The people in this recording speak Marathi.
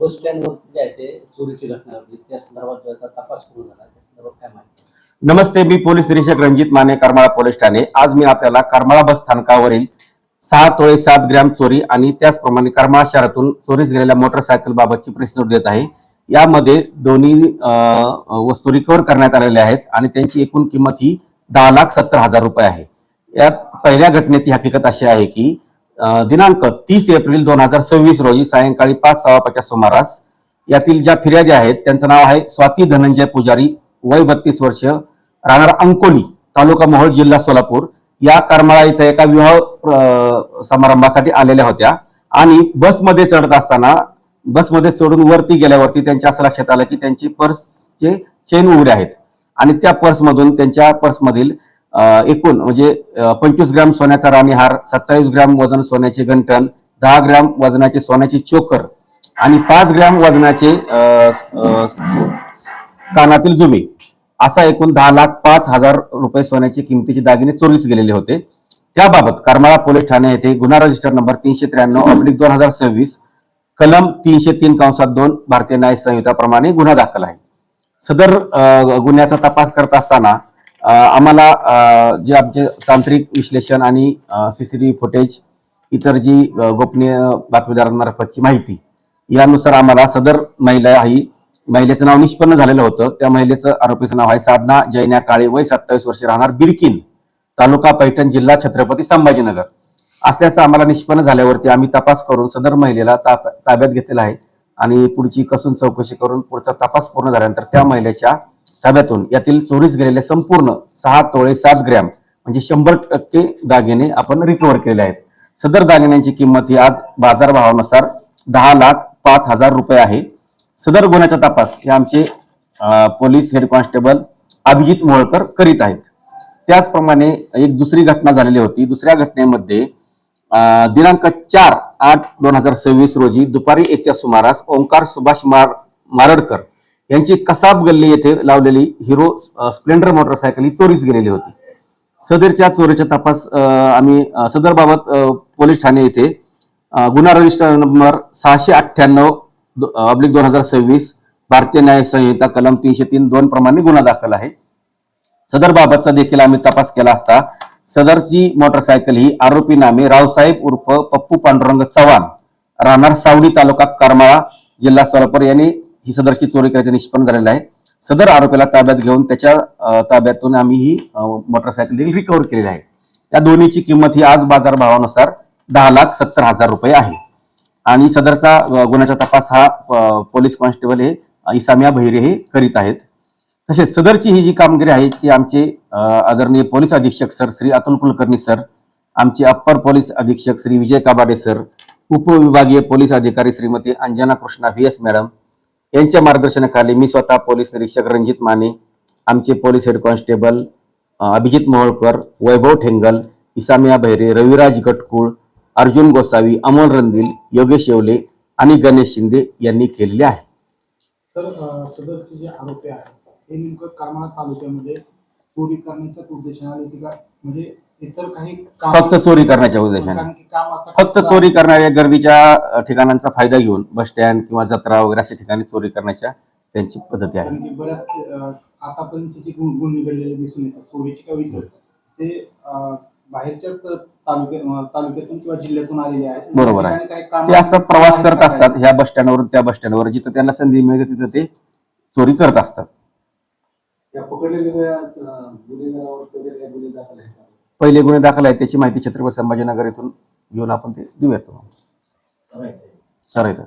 बस स्टँडवर जे आहे ते चोरीची घटना होती त्या संदर्भात जो आहे तपास पूर्ण झाला त्या संदर्भात काय माहिती? नमस्ते, मी पोलीस निरीक्षक रणजित माने, करमाळा पोलीस ठाणे. आज मी आपल्याला करमाळा बस स्थानकावरील 6 तोळे 7 ग्रॅम चोरी आणि त्याचप्रमाणे करमाळा शहरातून चोरीस गेलेल्या मोटरसायकल बाबतची प्रेस नोट देत आहे. यामध्ये दोन्ही वस्तू रिकव्हर करण्यात आलेल्या आहेत आणि त्यांची एकूण किंमत ही 10,70,000 रुपये आहे. यात पहिल्या घटनेची हकीकत अशी आहे की दिनांक 30 एप्रिल 2026 रोजी सायंकाळी 5:15च्या सुमारास यातील ज्या फिर्यादी आहेत त्यांचं नाव आहे स्वाती धनंजय पुजारी, वय 32 वर्ष, राहणार अंकोली, तालुका मोहोळ, जिल्हा सोलापूर, या करमाळा इथे एका विवाह समारंभासाठी आलेल्या होत्या आणि बसमध्ये चढत असताना बसमध्ये चढून वरती गेल्यावरती त्यांच्या असं लक्षात आलं की त्यांची पर्सचे चेन उघडे आहेत आणि त्या पर्समधून त्यांच्या पर्समधील एकूण म्हणजे 25 ग्रॅम सोन्याचा राणीहार, 27 ग्रॅम वजन सोन्याचे गंठण, 10 ग्रॅम वजनाचे सोन्याचे चोकर आणि 5 ग्रॅम वजनाचे कानातील जुबे असा एकूण 10,05,000 रुपये सोन्याची किमतीचे दागिने चोरीस गेलेले होते. त्याबाबत करमाळा पोलीस ठाणे येथे गुन्हा रजिस्टर नंबर 393/2026 कलम 303(2) भारतीय न्याय संहिताप्रमाणे गुन्हा दाखल आहे. सदर गुन्ह्याचा तपास करत असताना आम्हाला जे आमचे तांत्रिक विश्लेषण आणि सीसीटीव्ही फुटेज, इतर जी गोपनीय बातमीदारांमार्फतची माहिती यानुसार आम्हाला सदर महिलेचं नाव निष्पन्न झालेलं होतं. त्या महिलेचं आरोपीचं नाव आहे साधना जैन्या काळे, वय 27 वर्ष, राहणार बिडकीन, तालुका पैठण, जिल्हा छत्रपती संभाजीनगर असल्याचं आम्हाला निष्पन्न झाल्यावरती आम्ही तपास करून सदर महिलेला ताब्यात घेतलेला आहे आणि पुढची कसून चौकशी करून पुढचा तपास पूर्ण झाल्यानंतर त्या महिलेच्या ताब्यातून यातील चोरीस गेलेले संपूर्ण 6 तोळे 7 ग्रॅम म्हणजे 100% दागिने आपण रिकव्हर केलेले आहेत. सदर दागिन्यांची किंमत ही आज बाजारभावानुसार 10,05,000 रुपये आहे. सदर गुन्ह्याचा तपास हे आमचे police head constable Abhijit Moholkar करीत आहेत. त्याचप्रमाणे एक दुसरी घटना झालेली होती. दुसऱ्या घटनेमध्ये दिनांक 4/8/2026 रोजी दुपारी येत्या सुमारास ओंकार सुभाष मारडकर यांची कसाब गल्ली येथे लावलेली हिरो स्प्लेंडर मोटरसायकल ही चोरीस गेलेली होती. सदरच्या चोरीचा तपास आम्ही सदर बाबत पोलीस ठाणे येथे गुन्हा रजिस्टर नंबर 698/2026 भारतीय न्याय संहिता कलम 303(2) प्रमाणे गुन्हा दाखल आहे. सदर बाबतचा देखील आम्ही तपास केला असता सदरची मोटरसायकल ही आरोपी नामे रावसाहेब उर्फ पप्पू पांडुरंग चव्हाण, राहणार सावडी, तालुका करमाळा, जिल्हा सोलापूर यांनी ही सदरची चोरी केल्याचे निष्पन्न झालेलं आहे. सदर आरोपीला ताब्यात घेऊन त्याच्या ताब्यातून आम्ही ही मोटरसायकल देखील रिकव्हर केलेली आहे. या दोन्हीची किंमत ही आज बाजारभावानुसार 10,70,000 रुपये आहे आणि सदरचा गुन्ह्याचा तपास हा पोलीस कॉन्स्टेबल हे इसामिया बहिरे हे करीत आहेत. तसेच सदरची ही जी कामगिरी आहे ती आमचे आदरणीय पोलीस अधीक्षक सर श्री अतुल कुलकर्णी सर, आमचे अप्पर पोलीस अधीक्षक श्री विजय काबाडे सर, उपविभागीय पोलीस अधिकारी श्रीमती अंजना कृष्णा VS मॅडम यांच्या मार्गदर्शनाखाली मी स्वतः पोलीस निरीक्षक रणजित माने, आमचे police head constable Abhijit Moholkar, Vaibhav Thengal, Isamiya Bahire, Raviraj Gatkul, Arjun Gosavi, Amol Randil, Yogesh Yewale आणि गणेश शिंदे यांनी केलेले आहे. सर, सदरचे जे आरोपी आहेत हे नेमकं करमाळा तालुक्यामध्ये चोरी करण्याच्या उद्देशाने आले का, म्हणजे इतर काही फक्त चोरी करण्याच्या उद्देशाने, फक्त चोरी करणाऱ्या गर्दीच्या ठिकाणांचा फायदा घेऊन बस स्टँड किंवा जत्रा वगैरे अशा ठिकाणी चोरी करण्याच्या त्यांची पद्धती आहे. बऱ्याच आतापर्यंत जे गुन्हे घडलेले दिसून येतात चोरीची किंवा इतर ते बाहेरच्याच तालुक्यातून किंवा जिल्ह्यातून आलेले आहेत. बरोबर आहे. ते असं प्रवास करत असतात ह्या बस स्टँडवरून त्या बस स्टँडवर, जिथं त्यांना संधी मिळते तिथं ते चोरी करत असतात. पहिले गुन्हे दाखल आहेत त्याची माहिती छत्रपती संभाजीनगर येथून घेऊन आपण ते देऊयात. सर आहेत.